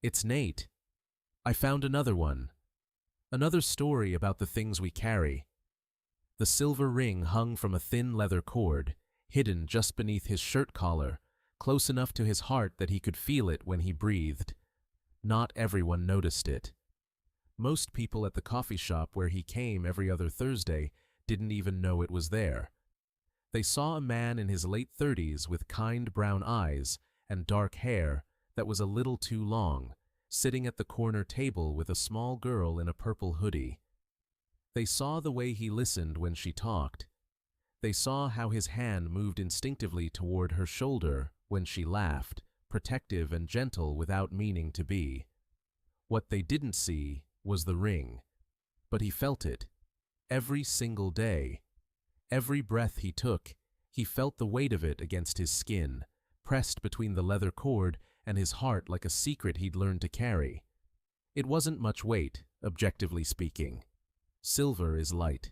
It's Nate. I found another one. Another story about the things we carry. The silver ring hung from a thin leather cord, hidden just beneath his shirt collar, close enough to his heart that he could feel it when he breathed. Not everyone noticed it. Most people at the coffee shop where he came every other Thursday didn't even know it was there. They saw a man in his late 30s with kind brown eyes and dark hair that was a little too long, sitting at the corner table with a small girl in a purple hoodie. They saw the way he listened when she talked. They saw how his hand moved instinctively toward her shoulder when she laughed, protective and gentle without meaning to be. What they didn't see was the ring, but he felt it. Every single day. Every breath he took, he felt the weight of it against his skin, pressed between the leather cord and his heart like a secret he'd learned to carry. It wasn't much weight, objectively speaking. Silver is light.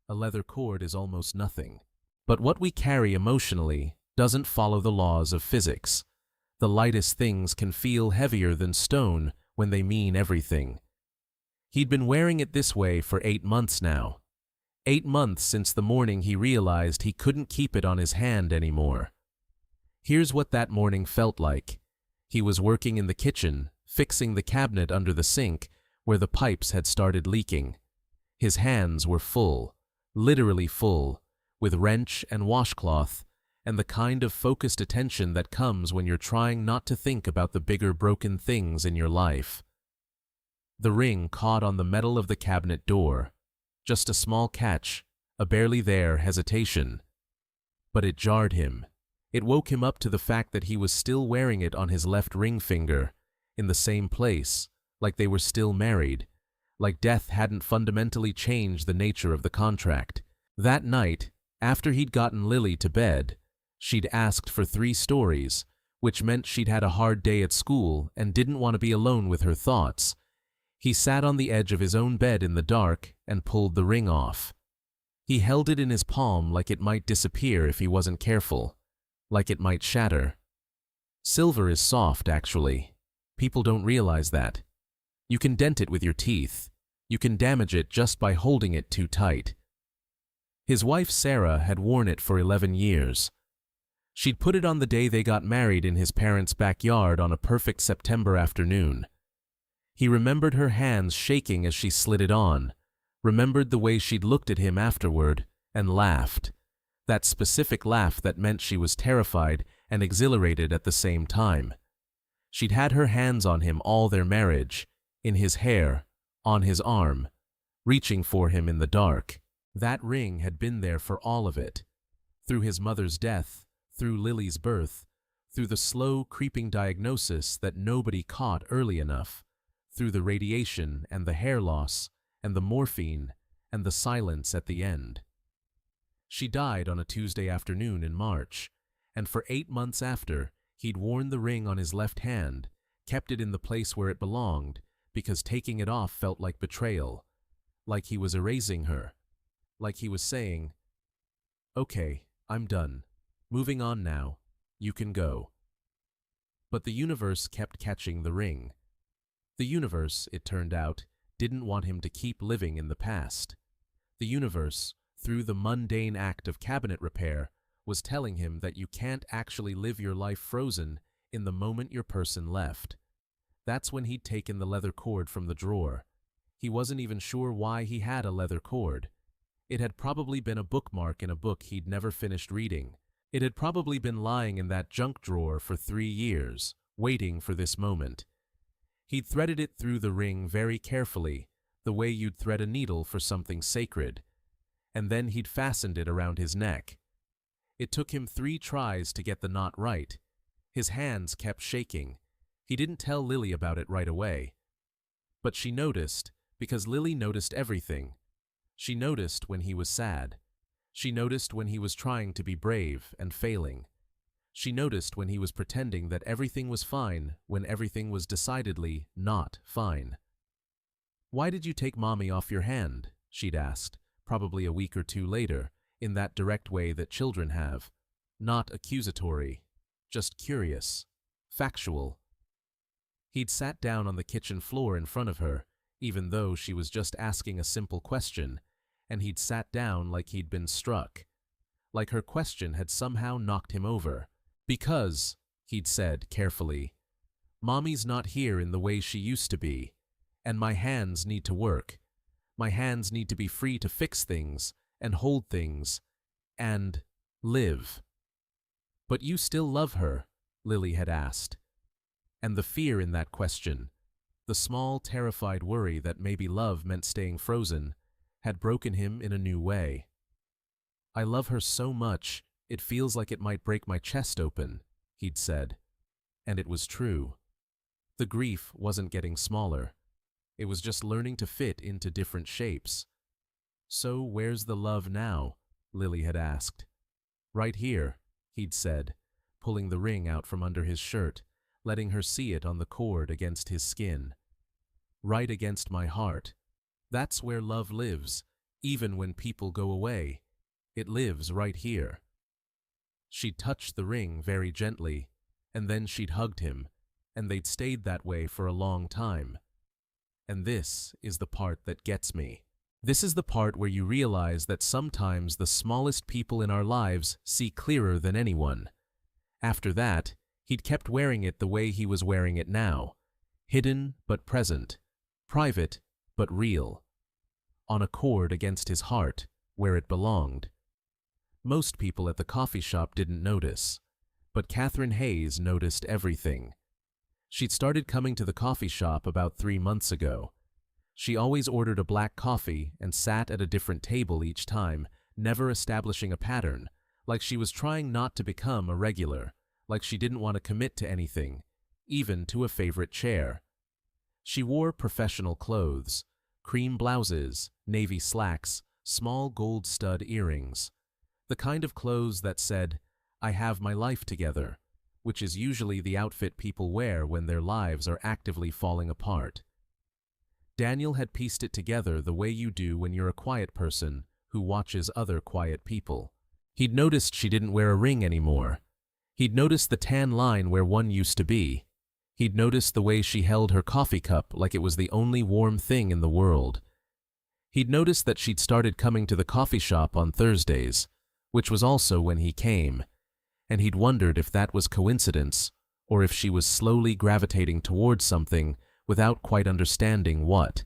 A leather cord is almost nothing. But what we carry emotionally doesn't follow the laws of physics. The lightest things can feel heavier than stone when they mean everything. He'd been wearing it this way for 8 months now. 8 months since the morning he realized he couldn't keep it on his hand anymore. Here's what that morning felt like. He was working in the kitchen, fixing the cabinet under the sink where the pipes had started leaking. His hands were full, literally full, with wrench and washcloth, and the kind of focused attention that comes when you're trying not to think about the bigger broken things in your life. The ring caught on the metal of the cabinet door. Just a small catch, a barely there hesitation. But it jarred him. It woke him up to the fact that he was still wearing it on his left ring finger, in the same place, like they were still married, like death hadn't fundamentally changed the nature of the contract. That night, after he'd gotten Lily to bed, she'd asked for 3 stories, which meant she'd had a hard day at school and didn't want to be alone with her thoughts. He sat on the edge of his own bed in the dark and pulled the ring off. He held it in his palm like it might disappear if he wasn't careful, like it might shatter. Silver is soft, actually. People don't realize that. You can dent it with your teeth. You can damage it just by holding it too tight. His wife Sarah had worn it for 11 years. She'd put it on the day they got married in his parents' backyard on a perfect September afternoon. He remembered her hands shaking as she slid it on, remembered the way she'd looked at him afterward, and laughed. That specific laugh that meant she was terrified and exhilarated at the same time. She'd had her hands on him all their marriage, in his hair, on his arm, reaching for him in the dark. That ring had been there for all of it. Through his mother's death, through Lily's birth, through the slow, creeping diagnosis that nobody caught early enough, through the radiation and the hair loss and the morphine and the silence at the end. She died on a Tuesday afternoon in March, and for 8 months after, he'd worn the ring on his left hand, kept it in the place where it belonged, because taking it off felt like betrayal, like he was erasing her, like he was saying, "Okay, I'm done. Moving on now. You can go." But the universe kept catching the ring. The universe, it turned out, didn't want him to keep living in the past. The universe, through the mundane act of cabinet repair, was telling him that you can't actually live your life frozen in the moment your person left. That's when he'd taken the leather cord from the drawer. He wasn't even sure why he had a leather cord. It had probably been a bookmark in a book he'd never finished reading. It had probably been lying in that junk drawer for 3 years, waiting for this moment. He'd threaded it through the ring very carefully, the way you'd thread a needle for something sacred. And then he'd fastened it around his neck. It took him 3 tries to get the knot right. His hands kept shaking. He didn't tell Lily about it right away. But she noticed, because Lily noticed everything. She noticed when he was sad. She noticed when he was trying to be brave and failing. She noticed when he was pretending that everything was fine when everything was decidedly not fine. "Why did you take Mommy off your hand?" she'd asked, probably a week or 2 later, in that direct way that children have. Not accusatory, just curious, factual. He'd sat down on the kitchen floor in front of her, even though she was just asking a simple question, and he'd sat down like he'd been struck. Like her question had somehow knocked him over. Because, he'd said carefully, Mommy's not here in the way she used to be, and my hands need to work. My hands need to be free to fix things, and hold things, and live. But you still love her, Lily had asked. And the fear in that question, the small, terrified worry that maybe love meant staying frozen, had broken him in a new way. I love her so much, it feels like it might break my chest open, he'd said. And it was true. The grief wasn't getting smaller. It was just learning to fit into different shapes. So where's the love now? Lily had asked. Right here, he'd said, pulling the ring out from under his shirt, letting her see it on the cord against his skin. Right against my heart. That's where love lives, even when people go away. It lives right here. She'd touched the ring very gently, and then she'd hugged him, and they'd stayed that way for a long time. And this is the part that gets me. This is the part where you realize that sometimes the smallest people in our lives see clearer than anyone. After that, he'd kept wearing it the way he was wearing it now, hidden but present, private but real, on a cord against his heart where it belonged. Most people at the coffee shop didn't notice, but Catherine Hayes noticed everything. She'd started coming to the coffee shop about 3 months ago. She always ordered a black coffee and sat at a different table each time, never establishing a pattern, like she was trying not to become a regular, like she didn't want to commit to anything, even to a favorite chair. She wore professional clothes, cream blouses, navy slacks, small gold stud earrings. The kind of clothes that said, I have my life together, which is usually the outfit people wear when their lives are actively falling apart. Daniel had pieced it together the way you do when you're a quiet person who watches other quiet people. He'd noticed she didn't wear a ring anymore. He'd noticed the tan line where one used to be. He'd noticed the way she held her coffee cup like it was the only warm thing in the world. He'd noticed that she'd started coming to the coffee shop on Thursdays, which was also when he came, and he'd wondered if that was coincidence or if she was slowly gravitating towards something without quite understanding what.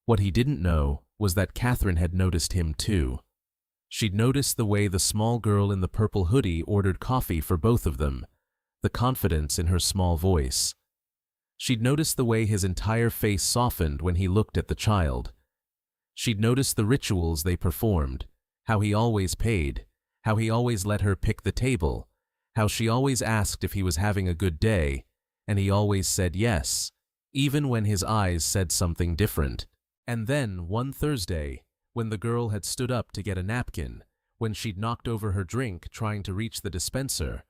What he didn't know was that Catherine had noticed him too. She'd noticed the way the small girl in the purple hoodie ordered coffee for both of them, the confidence in her small voice. She'd noticed the way his entire face softened when he looked at the child. She'd noticed the rituals they performed, how he always paid, how he always let her pick the table, how she always asked if he was having a good day, and he always said yes, even when his eyes said something different. And then, one Thursday, when the girl had stood up to get a napkin, when she'd knocked over her drink trying to reach the dispenser,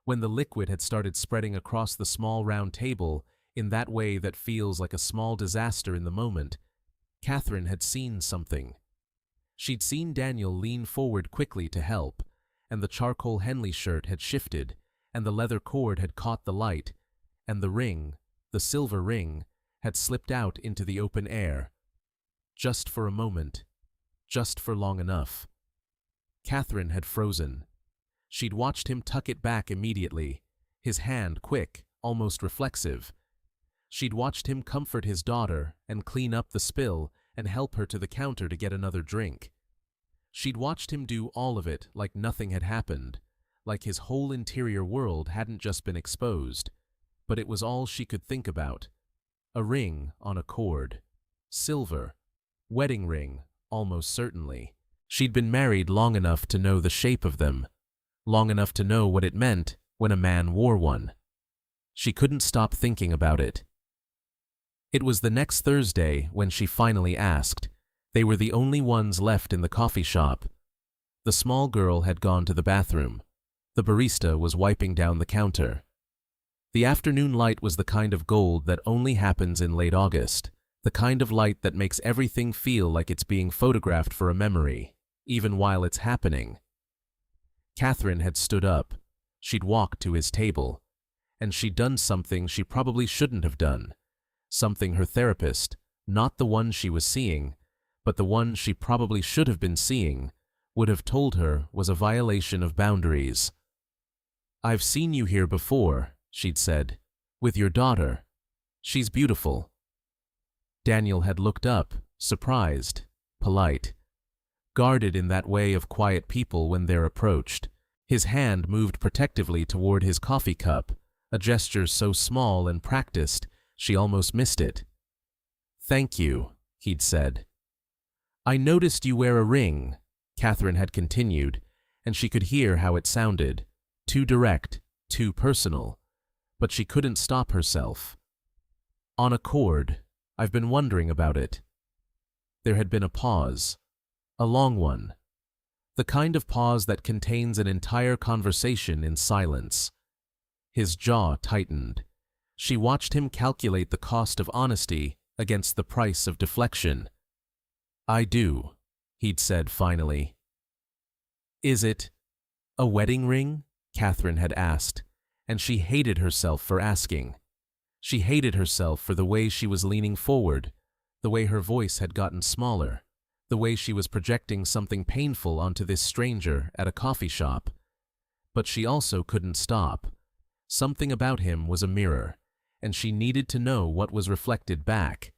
when the liquid had started spreading across the small round table in that way that feels like a small disaster in the moment, Catherine had seen something. She'd seen Daniel lean forward quickly to help, and the charcoal Henley shirt had shifted, and the leather cord had caught the light, and the ring, the silver ring, had slipped out into the open air. Just for a moment. Just for long enough. Catherine had frozen. She'd watched him tuck it back immediately, his hand quick, almost reflexive. She'd watched him comfort his daughter and clean up the spill and help her to the counter to get another drink. She'd watched him do all of it like nothing had happened, like his whole interior world hadn't just been exposed, but it was all she could think about. A ring on a cord. Silver. Wedding ring, almost certainly. She'd been married long enough to know the shape of them, long enough to know what it meant when a man wore one. She couldn't stop thinking about it. It was the next Thursday when she finally asked. They were the only ones left in the coffee shop. The small girl had gone to the bathroom. The barista was wiping down the counter. The afternoon light was the kind of gold that only happens in late August, the kind of light that makes everything feel like it's being photographed for a memory, even while it's happening. Catherine had stood up. She'd walked to his table, and she'd done something she probably shouldn't have done. Something her therapist, not the one she was seeing, but the one she probably should have been seeing, would have told her was a violation of boundaries. "I've seen you here before," she'd said, "with your daughter. She's beautiful." Daniel had looked up, surprised, polite, guarded in that way of quiet people when they're approached. His hand moved protectively toward his coffee cup, a gesture so small and practiced she almost missed it. "Thank you," he'd said. "I noticed you wear a ring," Catherine had continued, and she could hear how it sounded, too direct, too personal, but she couldn't stop herself. "On a cord. I've been wondering about it." There had been a pause, a long one, the kind of pause that contains an entire conversation in silence. His jaw tightened. She watched him calculate the cost of honesty against the price of deflection. "I do," he'd said finally. "Is it a wedding ring?" Catherine had asked, and she hated herself for asking. She hated herself for the way she was leaning forward, the way her voice had gotten smaller, the way she was projecting something painful onto this stranger at a coffee shop. But she also couldn't stop. Something about him was a mirror, and she needed to know what was reflected back.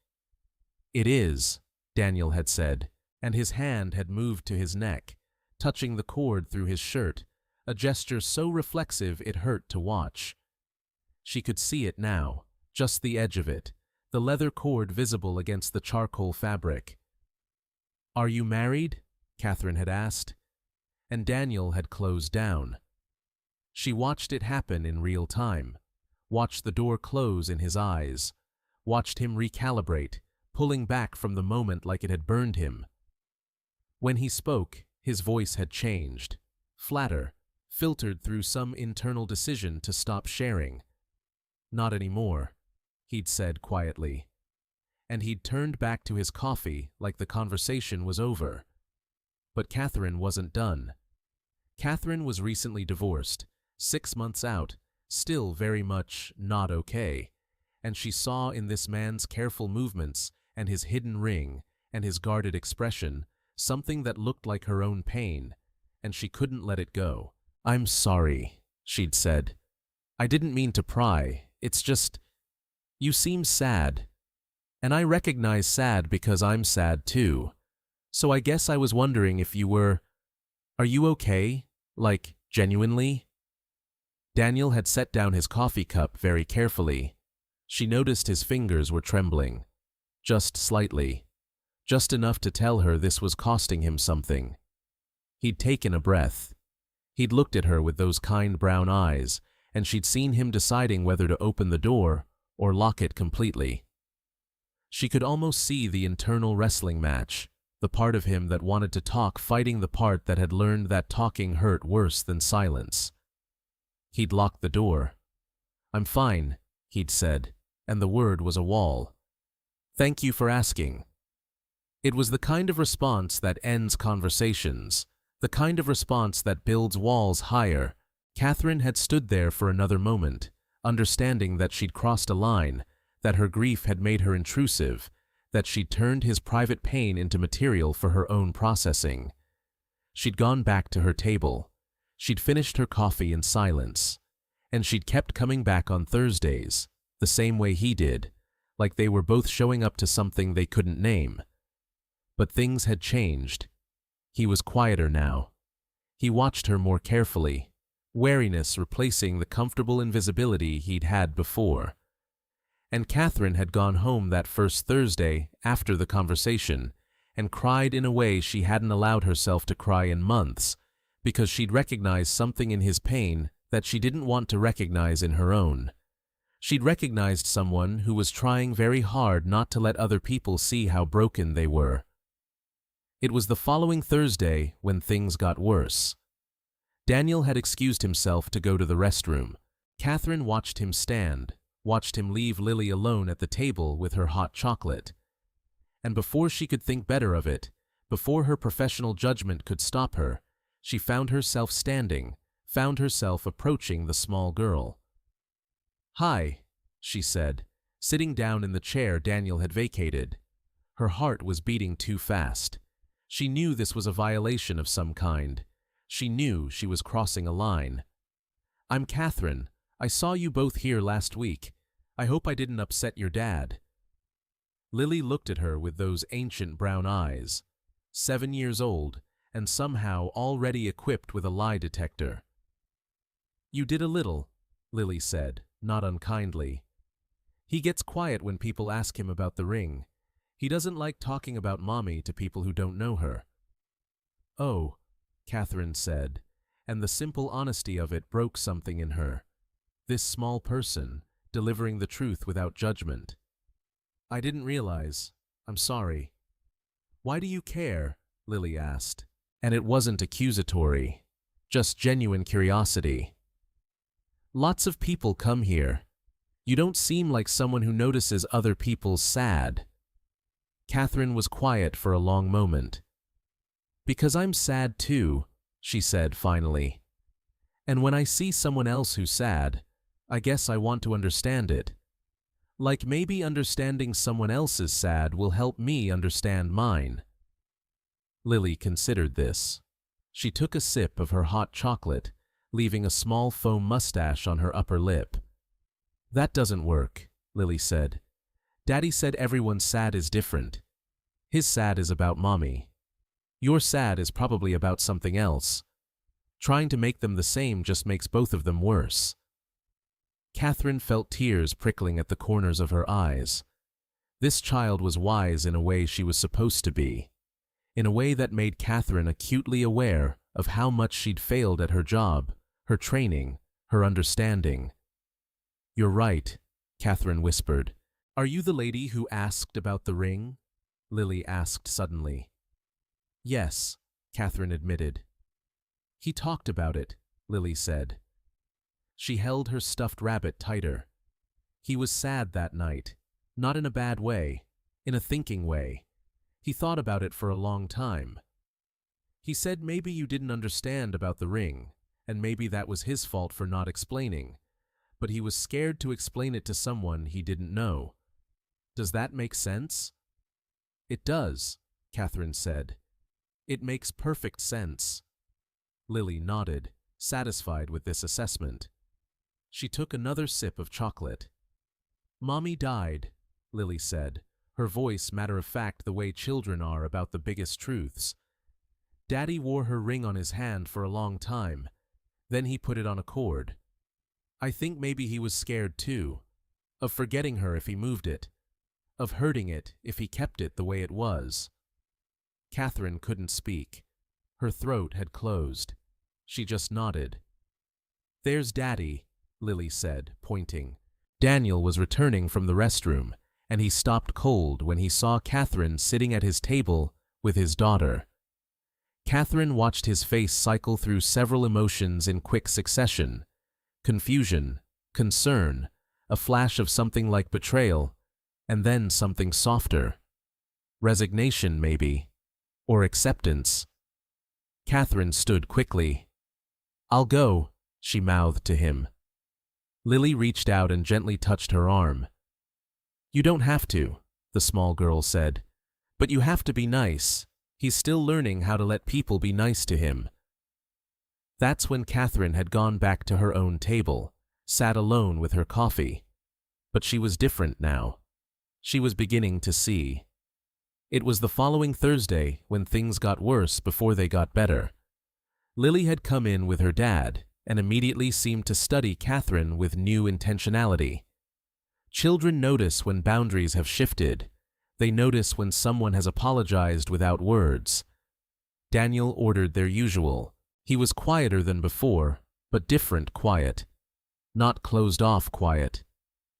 "It is," Daniel had said, and his hand had moved to his neck, touching the cord through his shirt, a gesture so reflexive it hurt to watch. She could see it now, just the edge of it, the leather cord visible against the charcoal fabric. "Are you married?" Catherine had asked, and Daniel had closed down. She watched it happen in real time, watched the door close in his eyes, watched him recalibrate, pulling back from the moment like it had burned him. When he spoke, his voice had changed, flatter, filtered through some internal decision to stop sharing. "Not anymore," he'd said quietly. And he'd turned back to his coffee like the conversation was over. But Catherine wasn't done. Catherine was recently divorced, 6 months out, still very much not okay, and she saw in this man's careful movements and his hidden ring and his guarded expression something that looked like her own pain, and she couldn't let it go. "I'm sorry," she'd said. "I didn't mean to pry. It's just, you seem sad. And I recognize sad because I'm sad too. So I guess I was wondering if you were... Are you okay? Like, genuinely?" Daniel had set down his coffee cup very carefully. She noticed his fingers were trembling. Just slightly. Just enough to tell her this was costing him something. He'd taken a breath. He'd looked at her with those kind brown eyes, and she'd seen him deciding whether to open the door or lock it completely. She could almost see the internal wrestling match, the part of him that wanted to talk fighting the part that had learned that talking hurt worse than silence. He'd locked the door. "I'm fine," he'd said, and the word was a wall. "Thank you for asking." It was the kind of response that ends conversations, the kind of response that builds walls higher. Catherine had stood there for another moment, understanding that she'd crossed a line, that her grief had made her intrusive, that she'd turned his private pain into material for her own processing. She'd gone back to her table. She'd finished her coffee in silence. And she'd kept coming back on Thursdays, the same way he did, like they were both showing up to something they couldn't name. But things had changed. He was quieter now. He watched her more carefully, wariness replacing the comfortable invisibility he'd had before. And Catherine had gone home that first Thursday after the conversation and cried in a way she hadn't allowed herself to cry in months, because she'd recognized something in his pain that she didn't want to recognize in her own. She'd recognized someone who was trying very hard not to let other people see how broken they were. It was the following Thursday when things got worse. Daniel had excused himself to go to the restroom. Catherine watched him stand, watched him leave Lily alone at the table with her hot chocolate. And before she could think better of it, before her professional judgment could stop her, she found herself standing, found herself approaching the small girl. Hi, she said, sitting down in the chair Daniel had vacated. Her heart was beating too fast. She knew this was a violation of some kind. She knew she was crossing a line. I'm Catherine. I saw you both here last week. I hope I didn't upset your dad. Lily looked at her with those ancient brown eyes. 7 years old, and somehow already equipped with a lie detector. You did a little, Lily said, not unkindly. He gets quiet when people ask him about the ring. He doesn't like talking about Mommy to people who don't know her. Oh, Catherine said, and the simple honesty of it broke something in her. This small person, delivering the truth without judgment. I didn't realize. I'm sorry. Why do you care? Lily asked. And it wasn't accusatory, just genuine curiosity. Lots of people come here. You don't seem like someone who notices other people's sad. Catherine was quiet for a long moment. Because I'm sad too, she said finally. And when I see someone else who's sad, I guess I want to understand it. Like maybe understanding someone else's sad will help me understand mine. Lily considered this. She took a sip of her hot chocolate, leaving a small foam mustache on her upper lip. That doesn't work, Lily said. Daddy said everyone's sad is different. His sad is about Mommy. Your sad is probably about something else. Trying to make them the same just makes both of them worse. Catherine felt tears prickling at the corners of her eyes. This child was wise in a way she was supposed to be, in a way that made Catherine acutely aware of how much she'd failed at her job, her training, her understanding. You're right, Catherine whispered. Are you the lady who asked about the ring? Lily asked suddenly. Yes, Catherine admitted. He talked about it, Lily said. She held her stuffed rabbit tighter. He was sad that night, not in a bad way, in a thinking way. He thought about it for a long time. He said maybe you didn't understand about the ring, and maybe that was his fault for not explaining, but he was scared to explain it to someone he didn't know. Does that make sense? It does, Catherine said. It makes perfect sense. Lily nodded, satisfied with this assessment. She took another sip of chocolate. Mommy died, Lily said, her voice matter-of-fact the way children are about the biggest truths. Daddy wore her ring on his hand for a long time. Then he put it on a cord. I think maybe he was scared too, of forgetting her if he moved it, of hurting it if he kept it the way it was. Catherine couldn't speak. Her throat had closed. She just nodded. There's Daddy, Lily said, pointing. Daniel was returning from the restroom, and he stopped cold when he saw Catherine sitting at his table with his daughter. Catherine watched his face cycle through several emotions in quick succession. Confusion, concern, a flash of something like betrayal, and then something softer. Resignation, maybe, or acceptance. Catherine stood quickly. I'll go, she mouthed to him. Lily reached out and gently touched her arm. You don't have to, the small girl said, but you have to be nice. He's still learning how to let people be nice to him. That's when Catherine had gone back to her own table, sat alone with her coffee. But she was different now. She was beginning to see. It was the following Thursday when things got worse before they got better. Lily had come in with her dad and immediately seemed to study Catherine with new intentionality. Children notice when boundaries have shifted. They notice when someone has apologized without words. Daniel ordered their usual. He was quieter than before, but different quiet. Not closed-off quiet,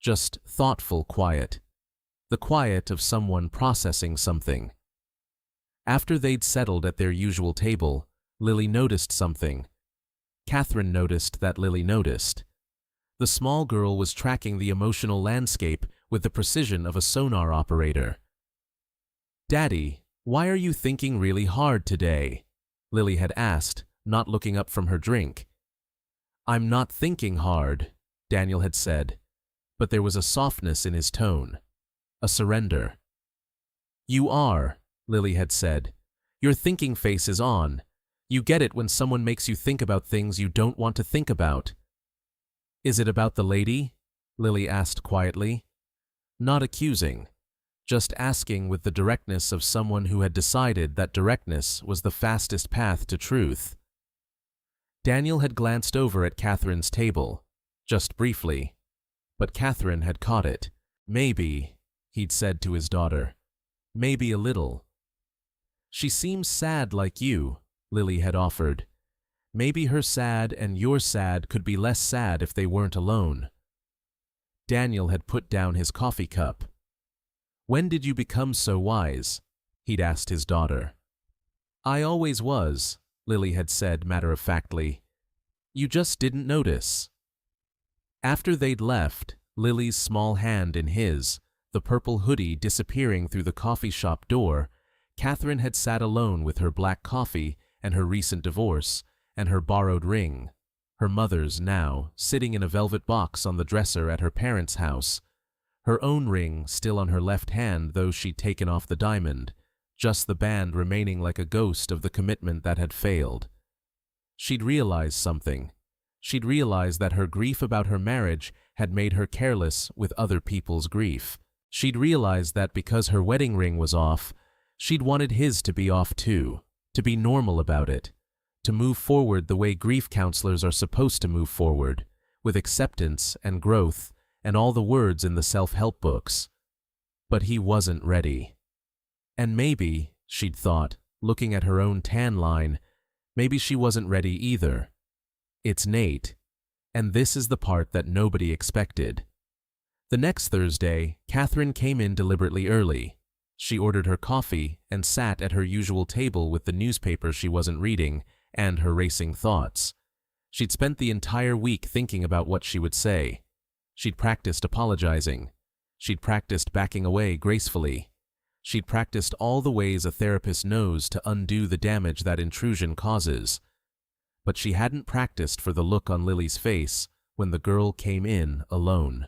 just thoughtful quiet. The quiet of someone processing something. After they'd settled at their usual table, Lily noticed something. Catherine noticed that Lily noticed. The small girl was tracking the emotional landscape with the precision of a sonar operator. Daddy, why are you thinking really hard today? Lily had asked, not looking up from her drink. I'm not thinking hard, Daniel had said. but there was a softness in his tone, a surrender. "You are," Lily had said. "Your thinking face is on. You get it when someone makes you think about things you don't want to think about." "Is it about the lady?" Lily asked quietly. Not accusing, just asking with the directness of someone who had decided that directness was the fastest path to truth. Daniel had glanced over at Catherine's table, just briefly, but Catherine had caught it. "Maybe," he'd said to his daughter. "Maybe a little." "She seems sad like you," Lily had offered. "Maybe her sad and your sad could be less sad if they weren't alone." Daniel had put down his coffee cup. "When did you become so wise?" he'd asked his daughter. "I always was," Lily had said matter-of-factly. "You just didn't notice." After they'd left, Lily's small hand in his, the purple hoodie disappearing through the coffee shop door, Catherine had sat alone with her black coffee and her recent divorce and her borrowed ring, her mother's now, sitting in a velvet box on the dresser at her parents' house, her own ring still on her left hand though she'd taken off the diamond, just the band remaining like a ghost of the commitment that had failed. She'd realized something. She'd realized that her grief about her marriage had made her careless with other people's grief. She'd realized that because her wedding ring was off, she'd wanted his to be off too, to be normal about it, to move forward the way grief counselors are supposed to move forward, with acceptance and growth and all the words in the self-help books. But he wasn't ready. And maybe, she'd thought, looking at her own tan line, maybe she wasn't ready either. It's Nate. And this is the part that nobody expected. The next Thursday, Catherine came in deliberately early. She ordered her coffee and sat at her usual table with the newspaper she wasn't reading and her racing thoughts. She'd spent the entire week thinking about what she would say. She'd practiced apologizing. She'd practiced backing away gracefully. She'd practiced all the ways a therapist knows to undo the damage that intrusion causes. But she hadn't practiced for the look on Lily's face when the girl came in alone.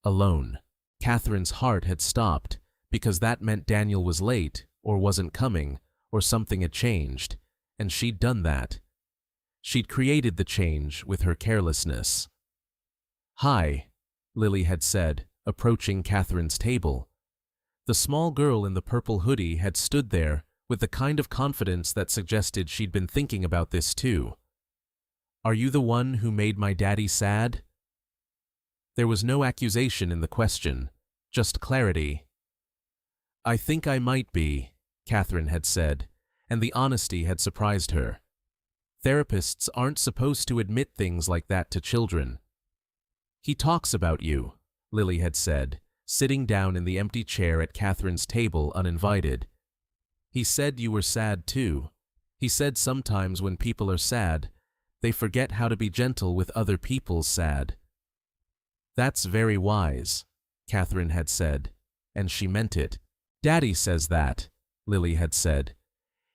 Alone. Catherine's heart had stopped because that meant Daniel was late or wasn't coming or something had changed, and she'd done that. She'd created the change with her carelessness. "Hi," Lily had said, approaching Catherine's table. The small girl in the purple hoodie had stood there with the kind of confidence that suggested she'd been thinking about this too. "Are you the one who made my daddy sad?" There was no accusation in the question, just clarity. "I think I might be," Catherine had said, and the honesty had surprised her. Therapists aren't supposed to admit things like that to children. "He talks about you," Lily had said, sitting down in the empty chair at Catherine's table uninvited. "He said you were sad too. He said sometimes when people are sad, they forget how to be gentle with other people's sad." "That's very wise," Catherine had said, and she meant it. "Daddy says that," Lily had said.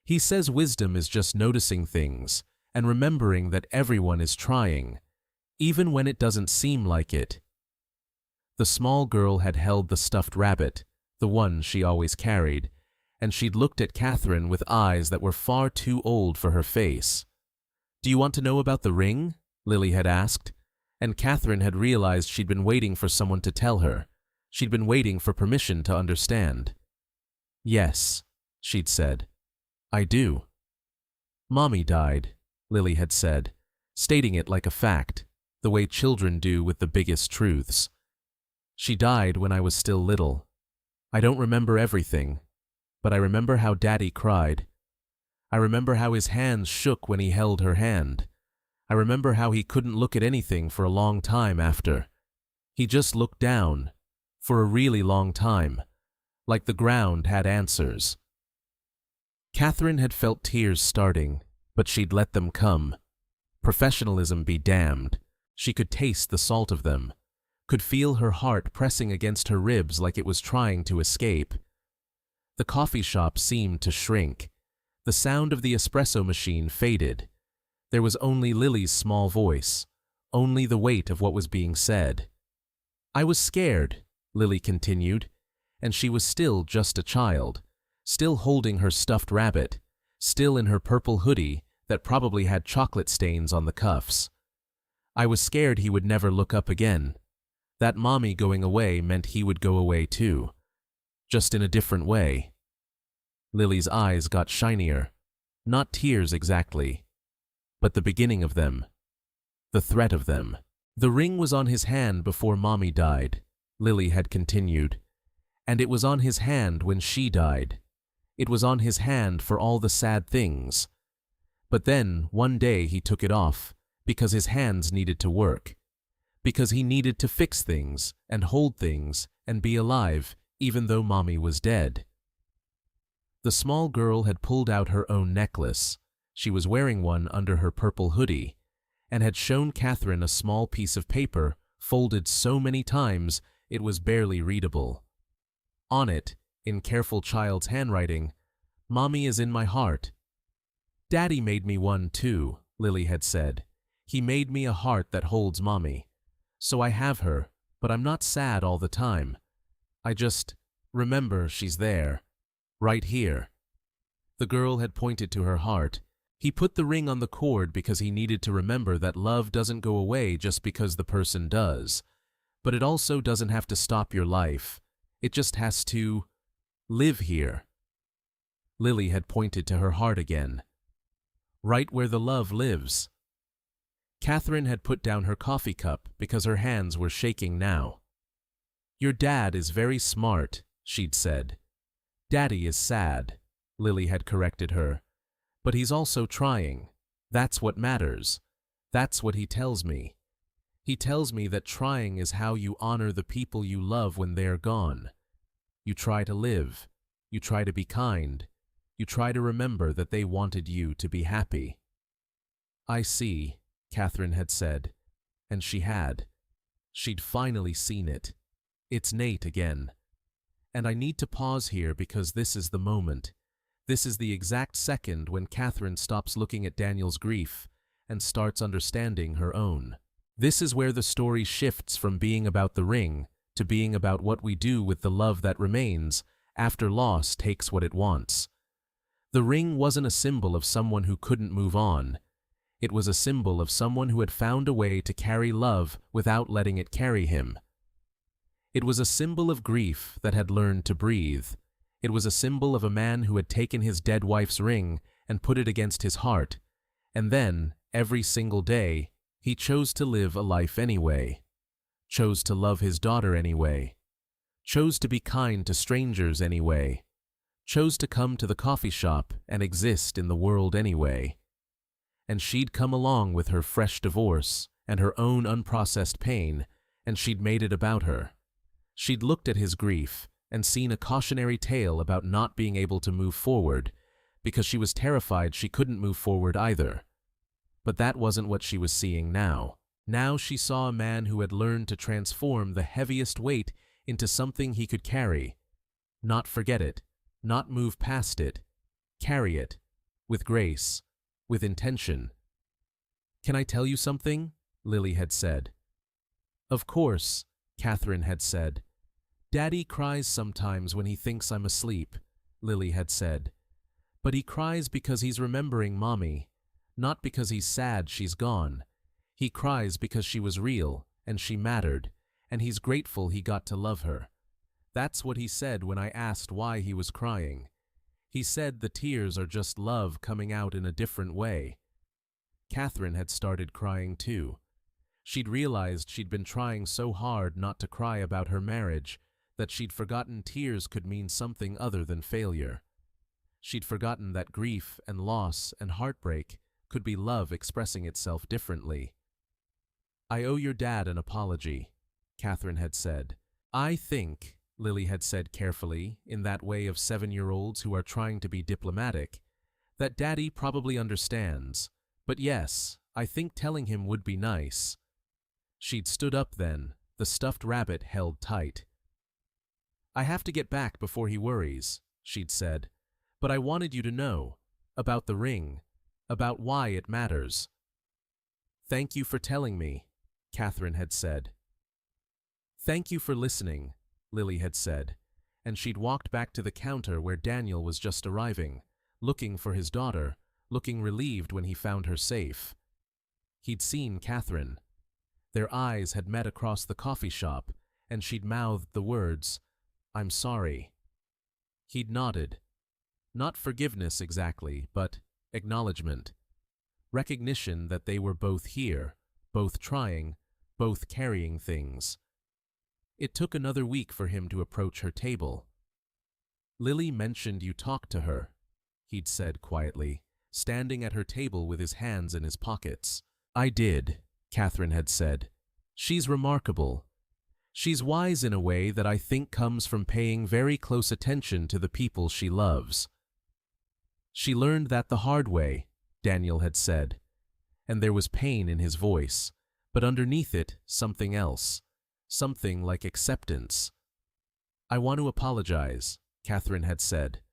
"He says wisdom is just noticing things and remembering that everyone is trying, even when it doesn't seem like it." The small girl had held the stuffed rabbit, the one she always carried, and she'd looked at Catherine with eyes that were far too old for her face. "Do you want to know about the ring?" Lily had asked, and Catherine had realized she'd been waiting for someone to tell her. She'd been waiting for permission to understand. "Yes," she'd said. "I do." "Mommy died," Lily had said, stating it like a fact, the way children do with the biggest truths. "She died when I was still little. I don't remember everything, but I remember how Daddy cried. I remember how his hands shook when he held her hand. I remember how he couldn't look at anything for a long time after. He just looked down, for a really long time, like the ground had answers." Catherine had felt tears starting, but she'd let them come. Professionalism be damned. She could taste the salt of them, could feel her heart pressing against her ribs like it was trying to escape. The coffee shop seemed to shrink. The sound of the espresso machine faded. There was only Lily's small voice, only the weight of what was being said. I was scared, Lily continued, and she was still just a child, still holding her stuffed rabbit, still in her purple hoodie that probably had chocolate stains on the cuffs. I was scared he would never look up again. That mommy going away meant he would go away too, just in a different way. Lily's eyes got shinier, not tears exactly, but the beginning of them, the threat of them. The ring was on his hand before Mommy died, Lily had continued, and it was on his hand when she died. It was on his hand for all the sad things. But then, one day he took it off, because his hands needed to work, because he needed to fix things and hold things and be alive, even though Mommy was dead. The small girl had pulled out her own necklace. She was wearing one under her purple hoodie, and had shown Catherine a small piece of paper folded so many times it was barely readable. On it, in careful child's handwriting, "Mommy is in my heart." "Daddy made me one too," Lily had said. "He made me a heart that holds Mommy. So I have her, but I'm not sad all the time. I just remember she's there, right here." The girl had pointed to her heart. He put the ring on the cord because he needed to remember that love doesn't go away just because the person does. But it also doesn't have to stop your life. It just has to live here. Lily had pointed to her heart again. Right where the love lives. Catherine had put down her coffee cup because her hands were shaking now. "Your dad is very smart," she'd said. "Daddy is sad," Lily had corrected her. "But he's also trying. That's what matters. That's what he tells me. He tells me that trying is how you honor the people you love when they're gone. You try to live. You try to be kind. You try to remember that they wanted you to be happy." "I see," Catherine had said, and she had. She'd finally seen it. It's Nate again. And I need to pause here because this is the moment. This is the exact second when Catherine stops looking at Daniel's grief and starts understanding her own. This is where the story shifts from being about the ring to being about what we do with the love that remains after loss takes what it wants. The ring wasn't a symbol of someone who couldn't move on. It was a symbol of someone who had found a way to carry love without letting it carry him. It was a symbol of grief that had learned to breathe. It was a symbol of a man who had taken his dead wife's ring and put it against his heart, and then, every single day, he chose to live a life anyway, chose to love his daughter anyway, chose to be kind to strangers anyway, chose to come to the coffee shop and exist in the world anyway. And she'd come along with her fresh divorce and her own unprocessed pain, and she'd made it about her. She'd looked at his grief and seen a cautionary tale about not being able to move forward because she was terrified she couldn't move forward either. But that wasn't what she was seeing now. Now she saw a man who had learned to transform the heaviest weight into something he could carry. Not forget it, not move past it, carry it, with grace, with intention. "Can I tell you something?" Lily had said. "Of course," Catherine had said. "Daddy cries sometimes when he thinks I'm asleep," Lily had said. "But he cries because he's remembering Mommy, not because he's sad she's gone. He cries because she was real, and she mattered, and he's grateful he got to love her. That's what he said when I asked why he was crying. He said the tears are just love coming out in a different way." Catherine had started crying too. She'd realized she'd been trying so hard not to cry about her marriage that she'd forgotten tears could mean something other than failure. She'd forgotten that grief and loss and heartbreak could be love expressing itself differently. "I owe your dad an apology," Catherine had said. "I think," Lily had said carefully, in that way of 7-year-olds who are trying to be diplomatic, "that Daddy probably understands. But yes, I think telling him would be nice." She'd stood up then, the stuffed rabbit held tight. "I have to get back before he worries," she'd said. "But I wanted you to know, about the ring, about why it matters." "Thank you for telling me," Catherine had said. Thank you for listening, Lily had said, and she'd walked back to the counter where Daniel was just arriving, looking for his daughter, looking relieved when he found her safe. He'd seen Catherine. Their eyes had met across the coffee shop, and she'd mouthed the words, "I'm sorry." He'd nodded. Not forgiveness exactly, but acknowledgement. Recognition that they were both here, both trying, both carrying things. It took another week for him to approach her table. "Lily mentioned you talked to her," he'd said quietly, standing at her table with his hands in his pockets. "I did," Catherine had said. "She's remarkable. She's wise in a way that I think comes from paying very close attention to the people she loves." "She learned that the hard way," Daniel had said, and there was pain in his voice, but underneath it, something else, something like acceptance. "I want to apologize," Catherine had said.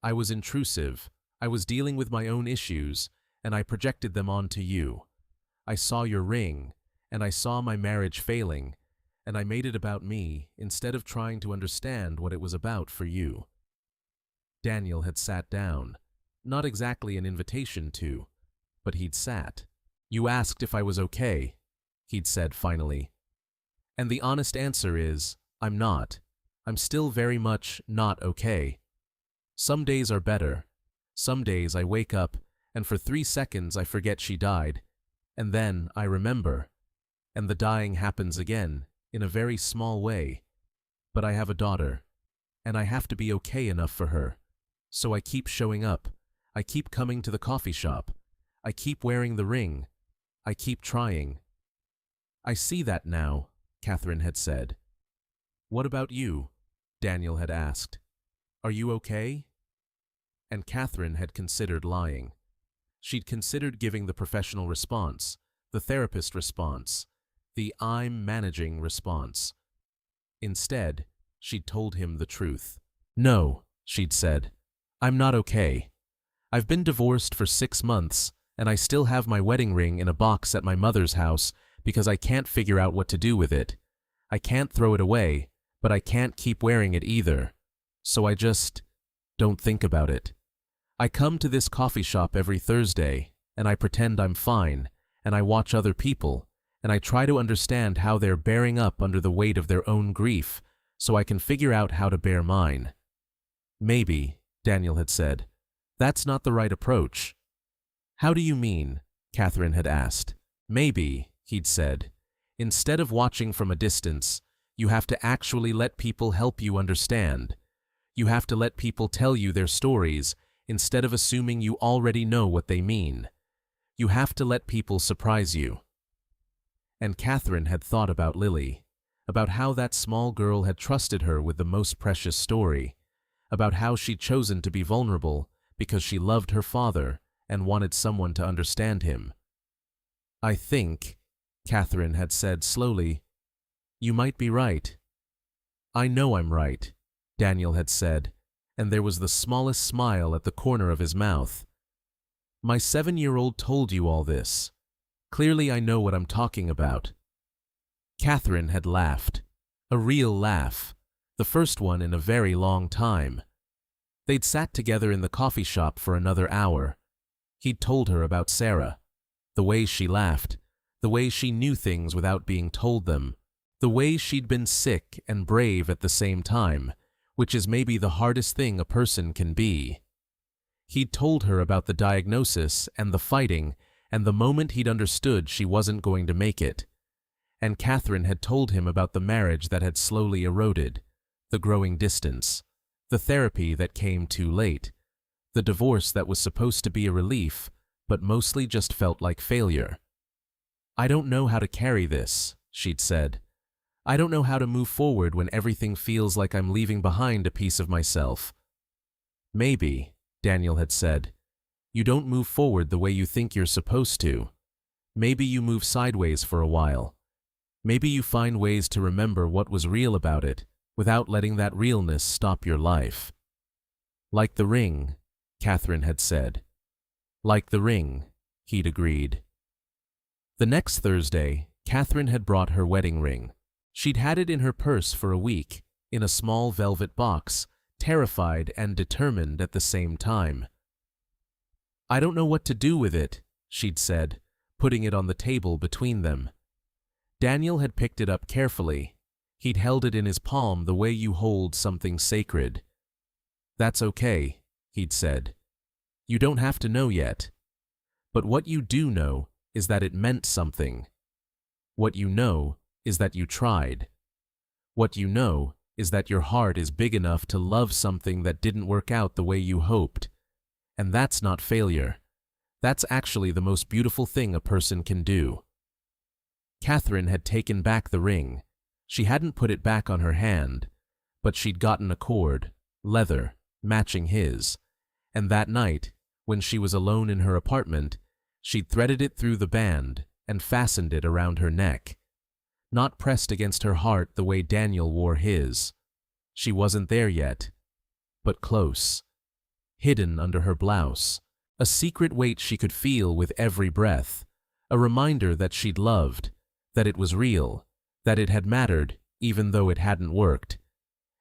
"I was intrusive. I was dealing with my own issues, and I projected them onto you. I saw your ring, and I saw my marriage failing, and I made it about me instead of trying to understand what it was about for you." Daniel had sat down. Not exactly an invitation to, but he'd sat. "You asked if I was okay," he'd said finally. "And the honest answer is, I'm not. I'm still very much not okay. Some days are better. Some days I wake up, and for 3 seconds I forget she died, and then I remember, and the dying happens again, in a very small way. But I have a daughter, and I have to be okay enough for her. So I keep showing up. I keep coming to the coffee shop. I keep wearing the ring. I keep trying." "I see that now," Catherine had said. "What about you?" Daniel had asked. "Are you okay?" And Catherine had considered lying. She'd considered giving the professional response, the therapist response, the "I'm managing" response. Instead, she'd told him the truth. "No," she'd said. "I'm not okay. I've been divorced for 6 months, and I still have my wedding ring in a box at my mother's house because I can't figure out what to do with it. I can't throw it away, but I can't keep wearing it either. So I just don't think about it. I come to this coffee shop every Thursday, and I pretend I'm fine, and I watch other people, and I try to understand how they're bearing up under the weight of their own grief, so I can figure out how to bear mine." "Maybe," Daniel had said, "that's not the right approach." "How do you mean?" Catherine had asked. "Maybe," he'd said, "instead of watching from a distance, you have to actually let people help you understand. You have to let people tell you their stories instead of assuming you already know what they mean. You have to let people surprise you." And Catherine had thought about Lily, about how that small girl had trusted her with the most precious story, about how she'd chosen to be vulnerable because she loved her father and wanted someone to understand him. "I think," Catherine had said slowly, "you might be right." "I know I'm right," Daniel had said, and there was the smallest smile at the corner of his mouth. "My 7-year-old told you all this. Clearly I know what I'm talking about." Catherine had laughed. A real laugh. The first one in a very long time. They'd sat together in the coffee shop for another hour. He'd told her about Sarah. The way she laughed. The way she knew things without being told them. The way she'd been sick and brave at the same time, which is maybe the hardest thing a person can be. He'd told her about the diagnosis and the fighting and the moment he'd understood she wasn't going to make it. And Catherine had told him about the marriage that had slowly eroded, the growing distance, the therapy that came too late, the divorce that was supposed to be a relief, but mostly just felt like failure. "I don't know how to carry this," she'd said. "I don't know how to move forward when everything feels like I'm leaving behind a piece of myself." "Maybe," Daniel had said, "you don't move forward the way you think you're supposed to. Maybe you move sideways for a while. Maybe you find ways to remember what was real about it without letting that realness stop your life." "Like the ring," Catherine had said. "Like the ring," he'd agreed. The next Thursday, Catherine had brought her wedding ring. She'd had it in her purse for a week, in a small velvet box, terrified and determined at the same time. "I don't know what to do with it," she'd said, putting it on the table between them. Daniel had picked it up carefully. He'd held it in his palm the way you hold something sacred. "That's okay," he'd said. "You don't have to know yet. But what you do know is that it meant something. What you know is that you tried. What you know is that your heart is big enough to love something that didn't work out the way you hoped. And that's not failure. That's actually the most beautiful thing a person can do." Catherine had taken back the ring. She hadn't put it back on her hand, but she'd gotten a cord, leather, matching his. And that night, when she was alone in her apartment, she'd threaded it through the band and fastened it around her neck. Not pressed against her heart the way Daniel wore his. She wasn't there yet, but close. Hidden under her blouse, a secret weight she could feel with every breath, a reminder that she'd loved, that it was real, that it had mattered even though it hadn't worked.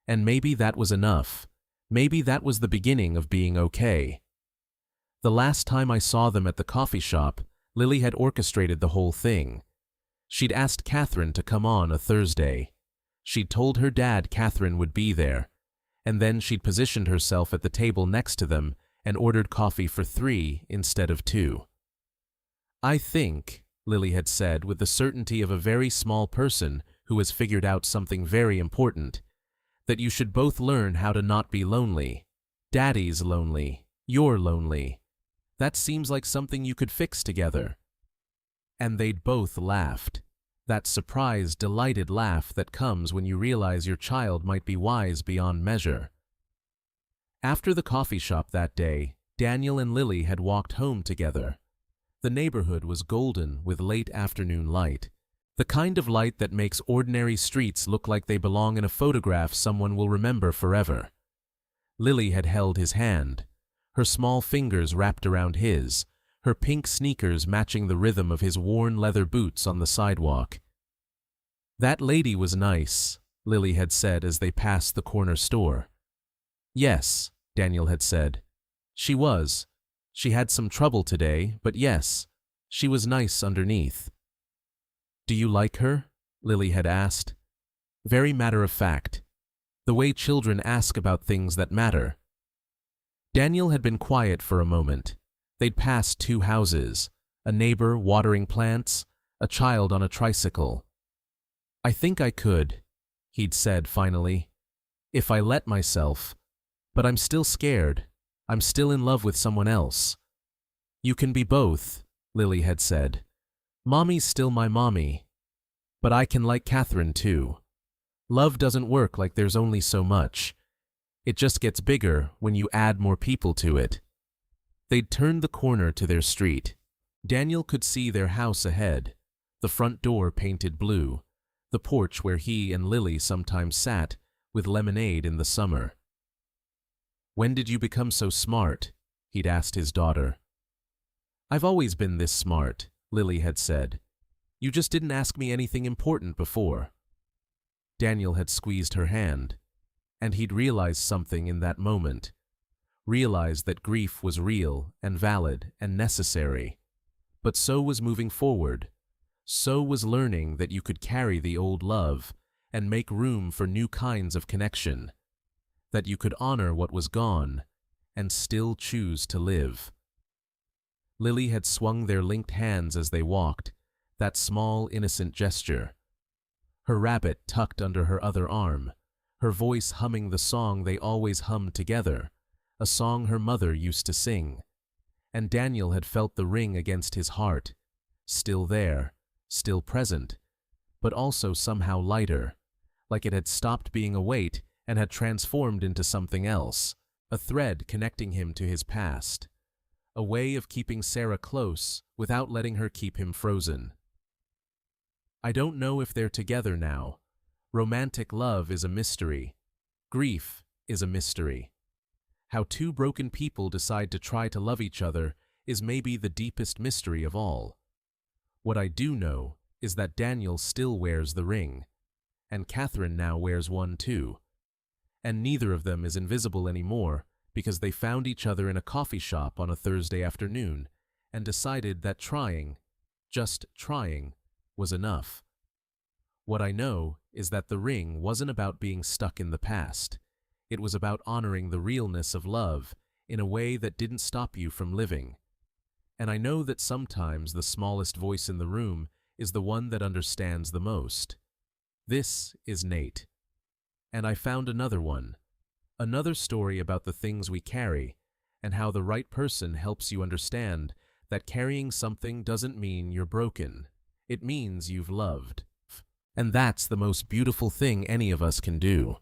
And maybe that was enough. Maybe that was the beginning of being okay. The last time I saw them at the coffee shop, Lily had orchestrated the whole thing. She'd asked Catherine to come on a Thursday. She'd told her dad Catherine would be there, and then she'd positioned herself at the table next to them and ordered coffee for 3 instead of 2. "I think," Lily had said with the certainty of a very small person who has figured out something very important, "that you should both learn how to not be lonely. Daddy's lonely. You're lonely. That seems like something you could fix together." And they'd both laughed. That surprised, delighted laugh that comes when you realize your child might be wise beyond measure. After the coffee shop that day, Daniel and Lily had walked home together. The neighborhood was golden with late afternoon light, the kind of light that makes ordinary streets look like they belong in a photograph someone will remember forever. Lily had held his hand, her small fingers wrapped around his, her pink sneakers matching the rhythm of his worn leather boots on the sidewalk. "That lady was nice," Lily had said as they passed the corner store. "Yes," Daniel had said. "She was. She had some trouble today, but yes, she was nice underneath." "Do you like her?" Lily had asked. Very matter of fact. The way children ask about things that matter. Daniel had been quiet for a moment. They'd passed 2 houses, a neighbor watering plants, a child on a tricycle. "I think I could," he'd said finally, "if I let myself. But I'm still scared. I'm still in love with someone else." "You can be both," Lily had said. "Mommy's still my mommy. But I can like Catherine too. Love doesn't work like there's only so much. It just gets bigger when you add more people to it." They'd turned the corner to their street. Daniel could see their house ahead, the front door painted blue, the porch where he and Lily sometimes sat with lemonade in the summer. "When did you become so smart?" he'd asked his daughter. "I've always been this smart," Lily had said. "You just didn't ask me anything important before." Daniel had squeezed her hand, and he'd realized something in that moment. Realized that grief was real and valid and necessary. But so was moving forward. So was learning that you could carry the old love and make room for new kinds of connection. That you could honor what was gone and still choose to live. Lily had swung their linked hands as they walked, that small, innocent gesture. Her rabbit tucked under her other arm, her voice humming the song they always hummed together, a song her mother used to sing. And Daniel had felt the ring against his heart, still there, still present, but also somehow lighter, like it had stopped being a weight and had transformed into something else, a thread connecting him to his past, a way of keeping Sarah close without letting her keep him frozen. "I don't know if they're together now. Romantic love is a mystery. Grief is a mystery. How 2 broken people decide to try to love each other is maybe the deepest mystery of all. What I do know is that Daniel still wears the ring, and Catherine now wears one too. And neither of them is invisible anymore because they found each other in a coffee shop on a Thursday afternoon and decided that trying, just trying, was enough. What I know is that the ring wasn't about being stuck in the past. It was about honoring the realness of love in a way that didn't stop you from living. And I know that sometimes the smallest voice in the room is the one that understands the most. This is Nate. And I found another one. Another story about the things we carry and how the right person helps you understand that carrying something doesn't mean you're broken. It means you've loved. And that's the most beautiful thing any of us can do.